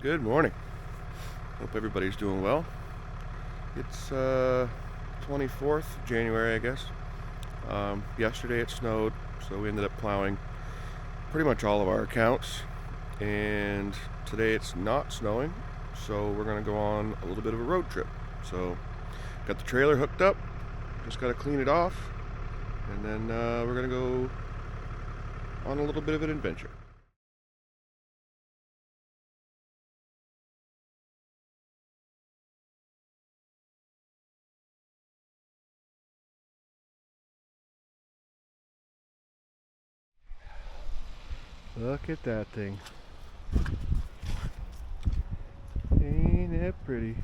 Good morning. Hope everybody's doing well. It's 24th of January, I guess. Yesterday it snowed, so we ended up plowing pretty much all of our accounts. And today it's not snowing, so we're going to go on a little bit of a road trip. So, got the trailer hooked up, just got to clean it off, and then we're going to go on a little bit of an adventure. Look at that thing. Ain't it pretty?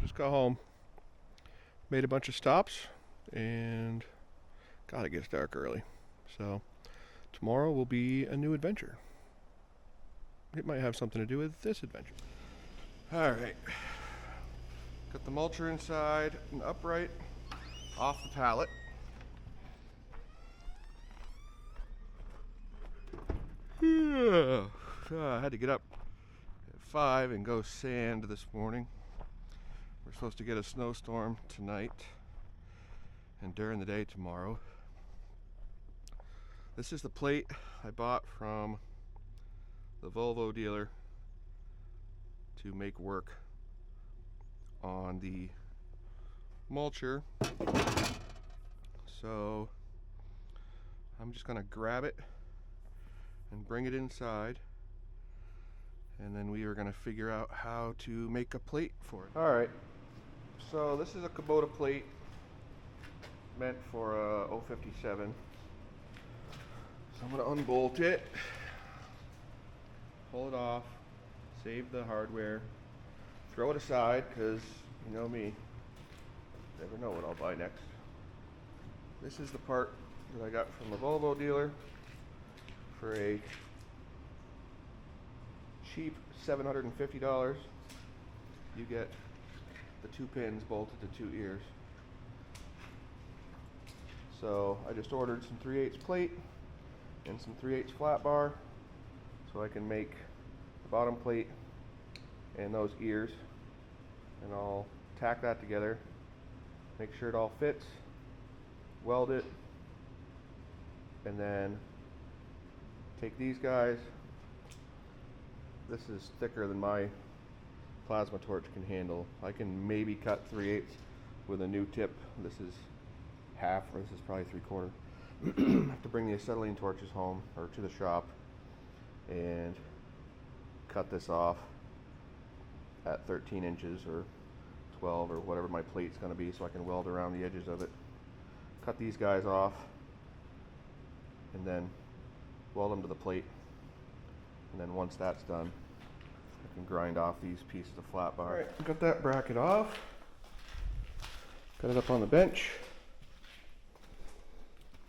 Just got home, made a bunch of stops, and God, it gets dark early. So tomorrow will be a new adventure. It might have something to do with this adventure. Alright. Got the mulcher inside and upright off the pallet. I had to get up at 5 and go sand this morning. We're supposed to get a snowstorm tonight and during the day tomorrow. This is the plate I bought from the Volvo dealer to make work on the mulcher. So I'm just gonna grab it and bring it inside, and then we are gonna figure out how to make a plate for it. Alright, so this is a Kubota plate meant for a 057. So I'm gonna unbolt it, pull it off, save the hardware, throw it aside, because you know me, never know what I'll buy next. This is the part that I got from the Volvo dealer for a cheap $750. You get the 2 pins bolted to 2 ears. So I just ordered some 3/8 plate and some 3/8 flat bar so I can make the bottom plate and those ears, and I'll tack that together, make sure it all fits, weld it, and then take these guys. This is thicker than my plasma torch can handle. I can maybe cut 3/8 with a new tip. This is half, or this is probably 3/4. I have to bring the acetylene torches home or to the shop and cut this off at 13 inches or 12 or whatever my plate's going to be, so I can weld around the edges of it. Cut these guys off and then weld them to the plate, and then once that's done I can grind off these pieces of flat bar. Alright, got that bracket off, got it up on the bench.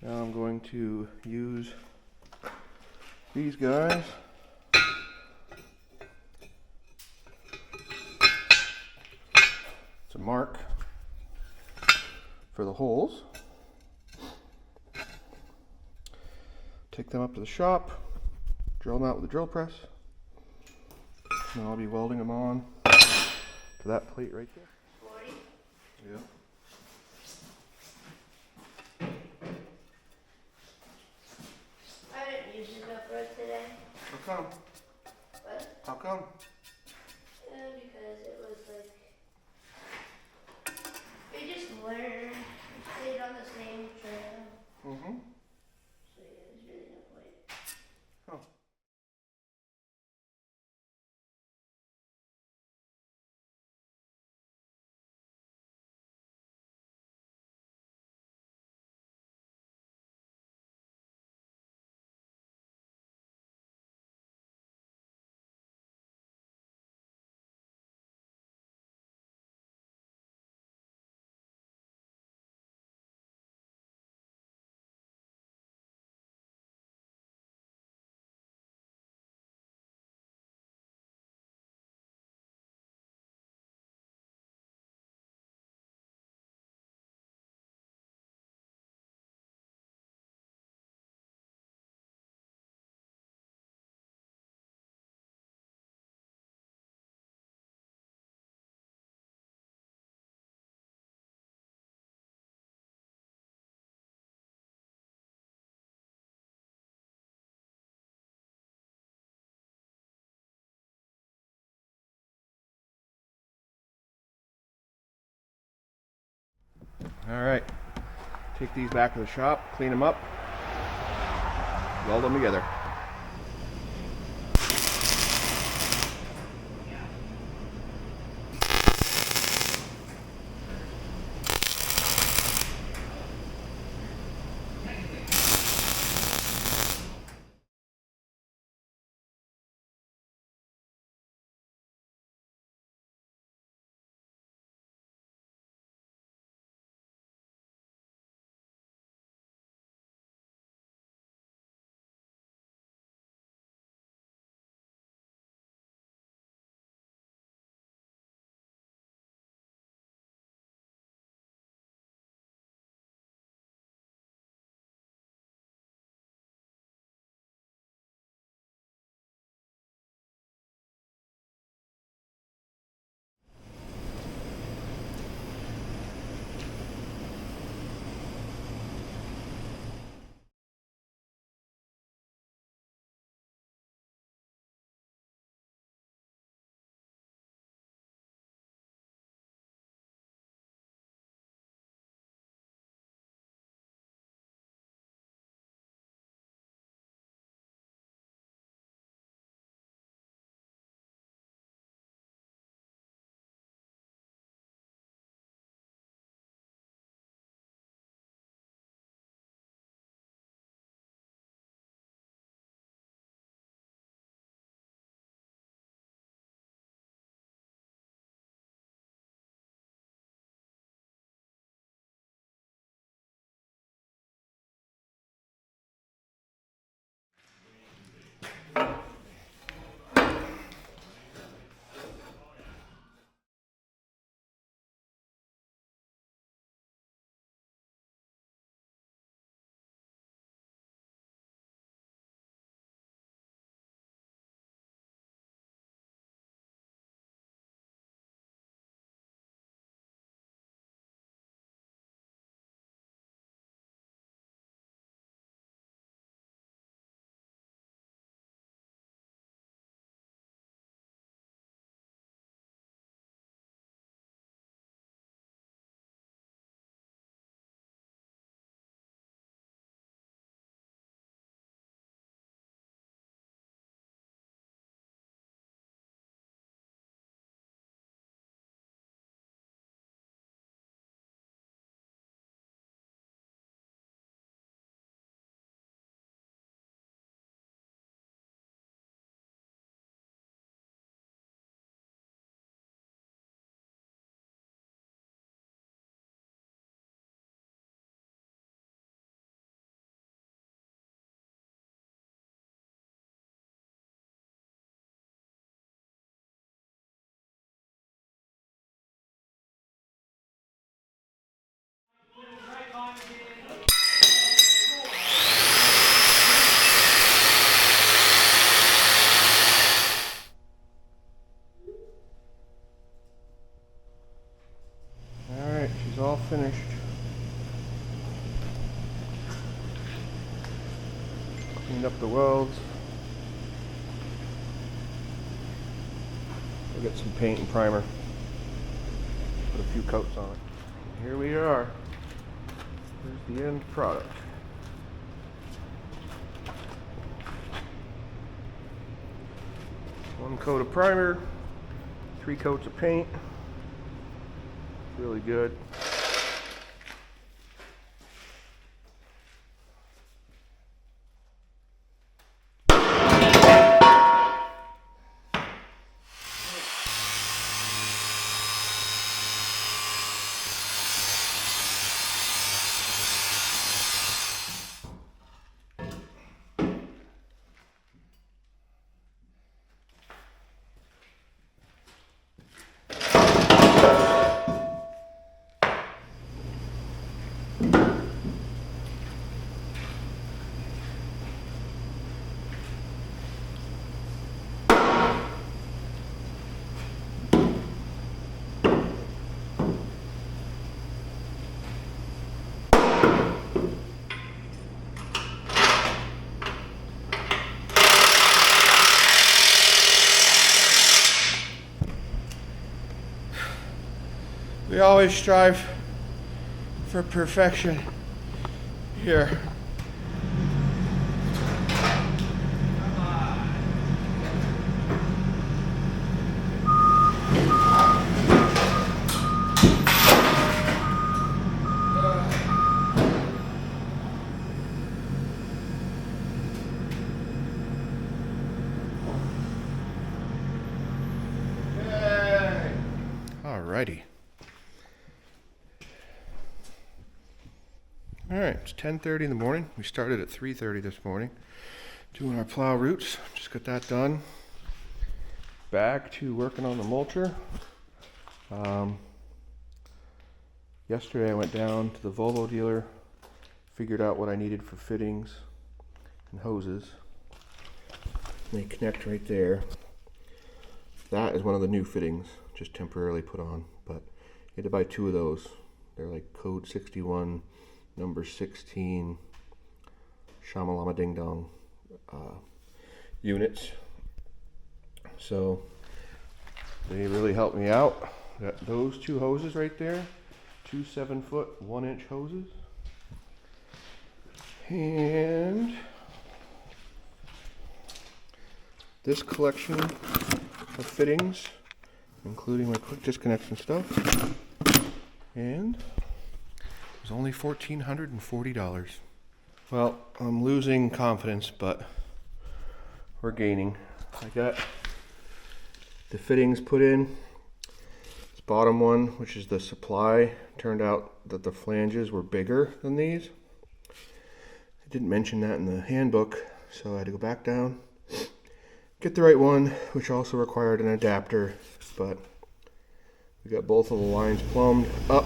Now I'm going to use these guys to mark for the holes. Take them up to the shop, drill them out with a drill press, and I'll be welding them on to that plate right there. 40? Yeah. I didn't use it up right today. How come? What? How come? Because it was like, we just learned, stayed on the same trail. Mm-hmm. Alright, take these back to the shop, clean them up, weld them together. Alright, she's all finished. Cleaned up the welds. We'll get some paint and primer. Put a few coats on it. Here we are. Here's the end product. One coat of primer, 3 coats of paint. Really good. We always strive for perfection. Here. Alrighty. Alright, it's 10:30 in the morning. We started at 3:30 this morning doing our plow routes. Just got that done. Back to working on the mulcher. Yesterday I went down to the Volvo dealer, figured out what I needed for fittings and hoses. They connect right there. That is one of the new fittings, just temporarily put on, but you had to buy 2 of those. They're like code 61, number 16, shamalama ding dong units. So they really helped me out. Got those 2 hoses right there, 2 7-foot 1-inch hoses, and this collection of fittings, including my quick disconnection stuff, and it was only $1,440. Well, I'm losing confidence, but we're gaining. I got the fittings put in. This bottom one, which is the supply, turned out that the flanges were bigger than these. I didn't mention that in the handbook, so I had to go back down, get the right one, which also required an adapter, but we got both of the lines plumbed up,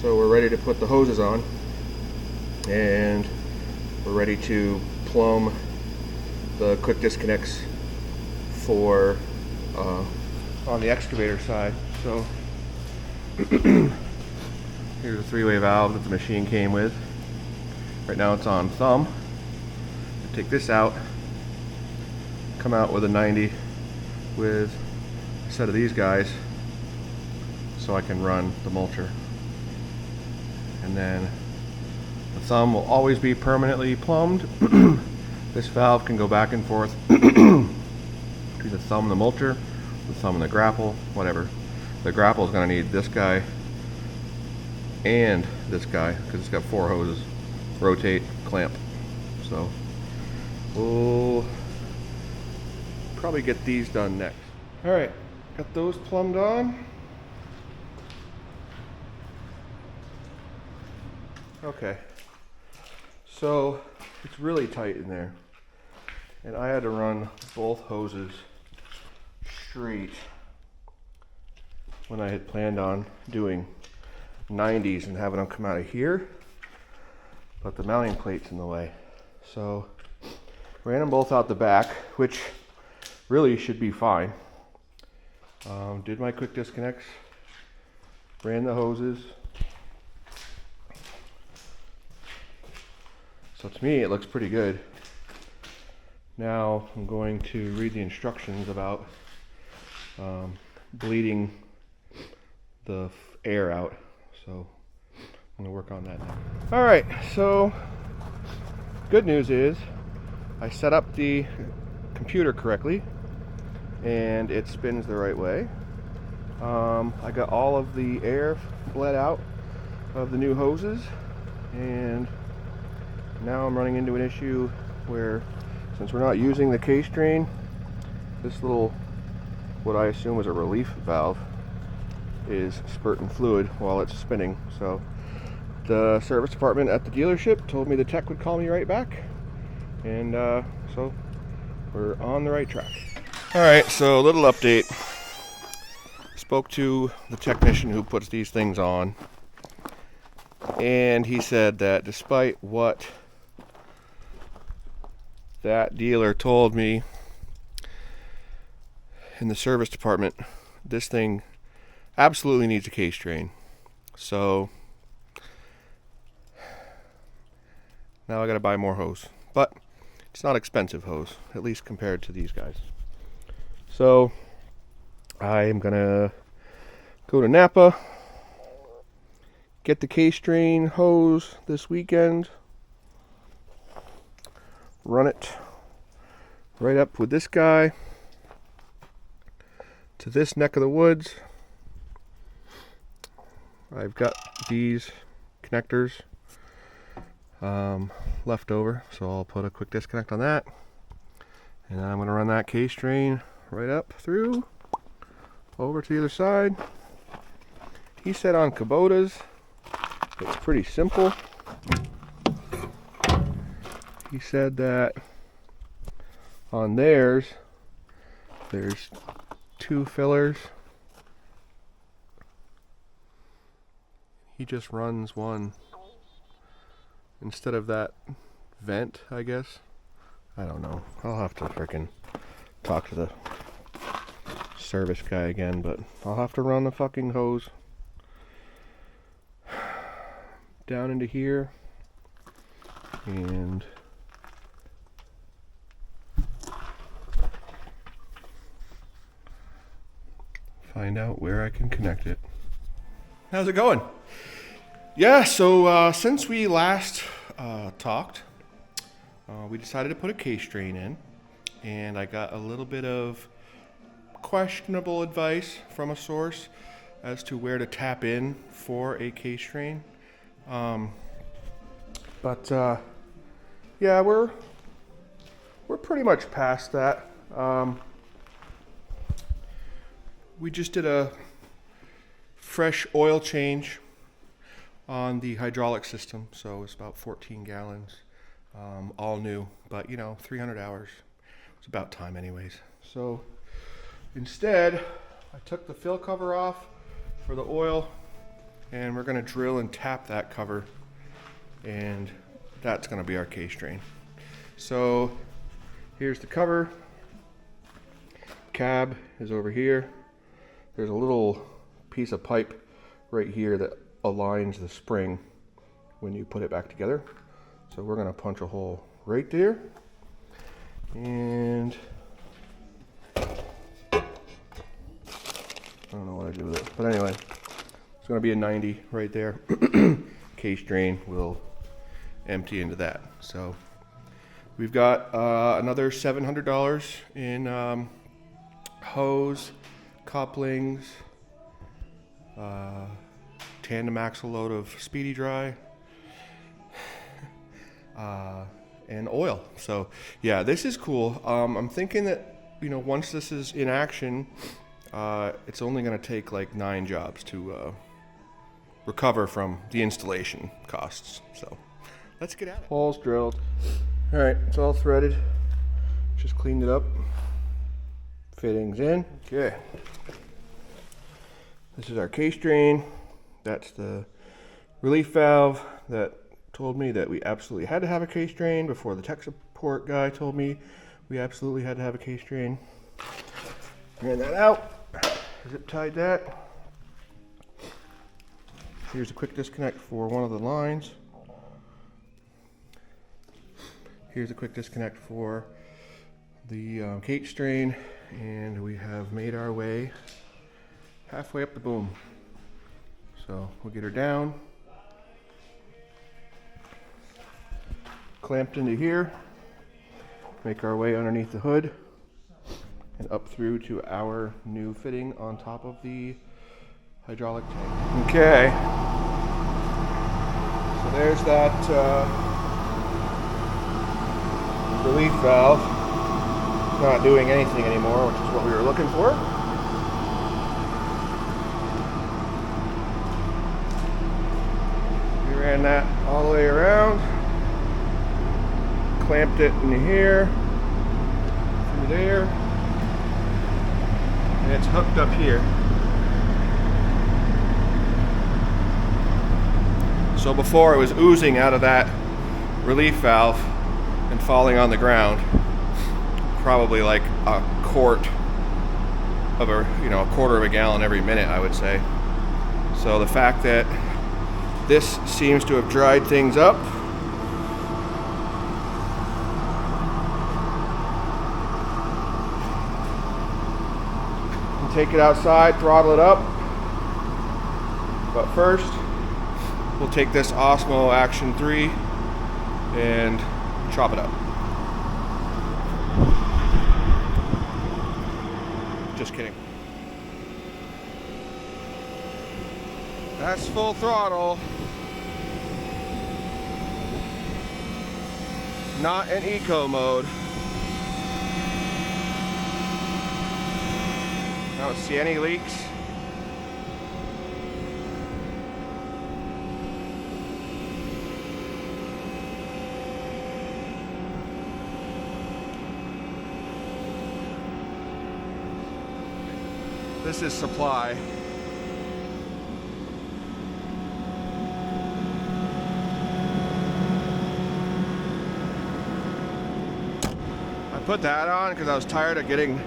so we're ready to put the hoses on, and we're ready to plumb the quick disconnects for on the excavator side. So here's a 3-way valve that the machine came with. Right now it's on thumb. I take this out, come out with a 90 with a set of these guys so I can run the mulcher. And then the thumb will always be permanently plumbed. This valve can go back and forth between the thumb and the mulcher, the thumb and the grapple, whatever. The grapple is going to need this guy and this guy because it's got 4 hoses. Rotate, clamp. So we'll probably get these done next. Alright, got those plumbed on. Okay, so it's really tight in there, and I had to run both hoses straight when I had planned on doing 90s and having them come out of here, but the mounting plate's in the way. So ran them both out the back, which really should be fine. Did my quick disconnects, ran the hoses. So to me it looks pretty good. Now I'm going to read the instructions about bleeding the air out. So I'm going to work on that now. Alright, so good news is I set up the computer correctly and it spins the right way. I got all of the air bled out of the new hoses, and now I'm running into an issue where, since we're not using the case drain, this little, what I assume is a relief valve, is spurting fluid while it's spinning. So the service department at the dealership told me the tech would call me right back, and so we're on the right track. Alright, so a little update. Spoke to the technician who puts these things on, and he said that despite what that dealer told me in the service department, this thing absolutely needs a case drain. So now I gotta buy more hose, but it's not expensive hose, at least compared to these guys. So I'm gonna go to Napa, get the K-strain hose this weekend, run it right up with this guy to this neck of the woods. I've got these connectors left over, so I'll put a quick disconnect on that, and then I'm going to run that K-strain right up through over to the other side. He said on Kubotas it's pretty simple. He said that on theirs there's 2 fillers. He just runs one instead of that vent, I guess. I don't know. I'll have to frickin' talk to the service guy again, but I'll have to run the fucking hose down into here and find out where I can connect it. How's it going? Yeah, so since we last talked, we decided to put a K-strain in, and I got a little bit of questionable advice from a source as to where to tap in for a K-strain. Yeah, we're pretty much past that. We just did a fresh oil change on the hydraulic system, so it's about 14 gallons, all new, but 300 hours. It's about time anyways. So instead, I took the fill cover off for the oil, and we're gonna drill and tap that cover, and that's gonna be our K-strain. So here's the cover. Cab is over here. There's a little piece of pipe right here that aligns the spring when you put it back together. So we're gonna punch a hole right there, and I don't know what I do with it, but anyway, it's gonna be a 90 right there. K-strain will empty into that. So we've got another $700 in hose, couplings, tandem axle load of Speedy Dry, and oil. So yeah, this is cool. I'm thinking that once this is in action, it's only going to take like 9 jobs to recover from the installation costs. So let's get at it. Holes drilled. All right, it's all threaded. Just cleaned it up. Fittings in. Okay. This is our K-strain. That's the relief valve that told me that we absolutely had to have a K-strain before the tech support guy told me we absolutely had to have a K-strain. Ran that out. Zip tied that. Here's a quick disconnect for one of the lines. Here's a quick disconnect for the K-strain, and we have made our way halfway up the boom. So we'll get her down, clamped into here, make our way underneath the hood, and up through to our new fitting on top of the hydraulic tank. Okay, so there's that relief valve. It's not doing anything anymore, which is what we were looking for. We ran that all the way around, clamped it in here, through there, and it's hooked up here. So before it was oozing out of that relief valve and falling on the ground, probably like a quart of a quarter of a gallon every minute, I would say. So the fact that this seems to have dried things up, take it outside, throttle it up. But first, we'll take this Osmo Action 3 and chop it up. Just kidding. That's full throttle. Not in eco mode. I don't see any leaks. This is supply. I put that on because I was tired of getting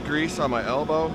grease on my elbow.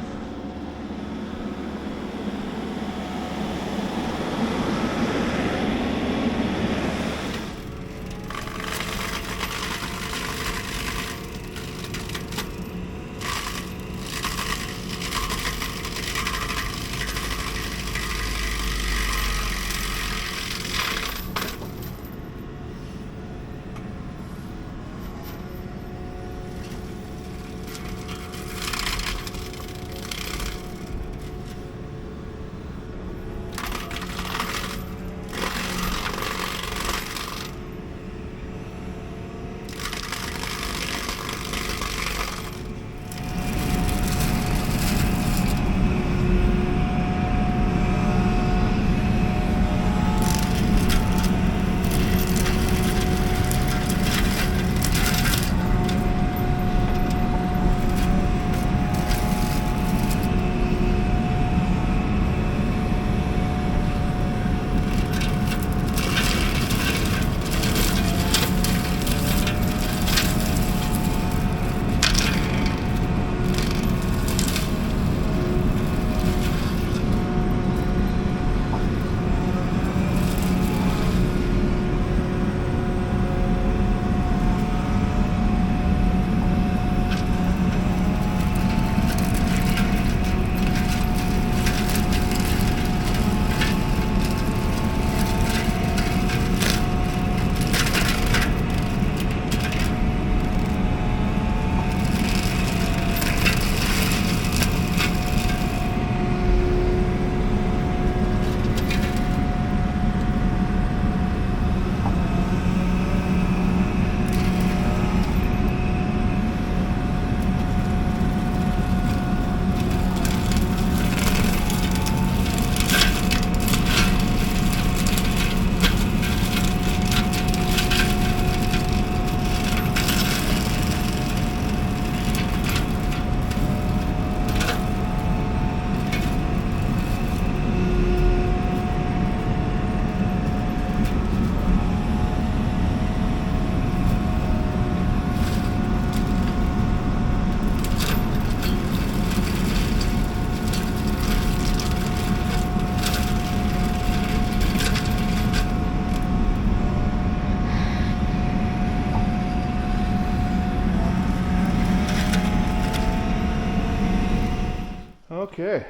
Okay,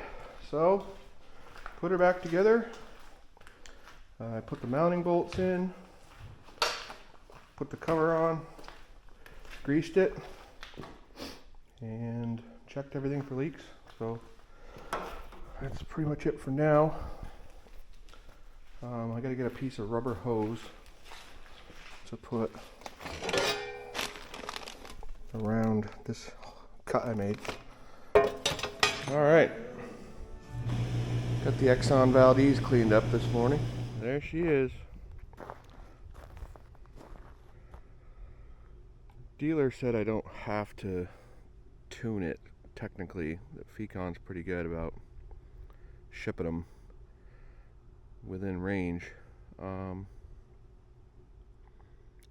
so put her back together. I put the mounting bolts in, put the cover on, greased it, and checked everything for leaks. So that's pretty much it for now. I gotta get a piece of rubber hose to put around this cut I made. All right, got the Exxon Valdez cleaned up this morning. There she is. Dealer said I don't have to tune it technically. That Fecon's pretty good about shipping them within range.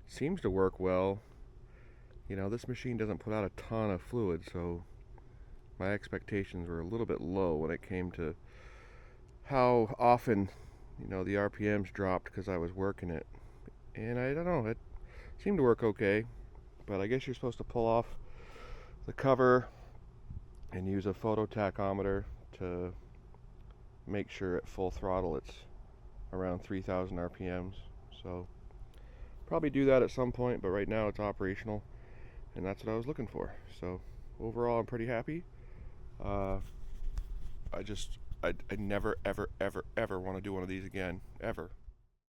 Seems to work well. You know, this machine doesn't put out a ton of fluid, so my expectations were a little bit low when it came to how often, you know, the RPMs dropped because I was working it. And I don't know, it seemed to work okay. But I guess you're supposed to pull off the cover and use a photo tachometer to make sure at full throttle it's around 3,000 RPMs. So probably do that at some point, but right now it's operational, and that's what I was looking for. So overall, I'm pretty happy. I never ever want to do one of these again, ever.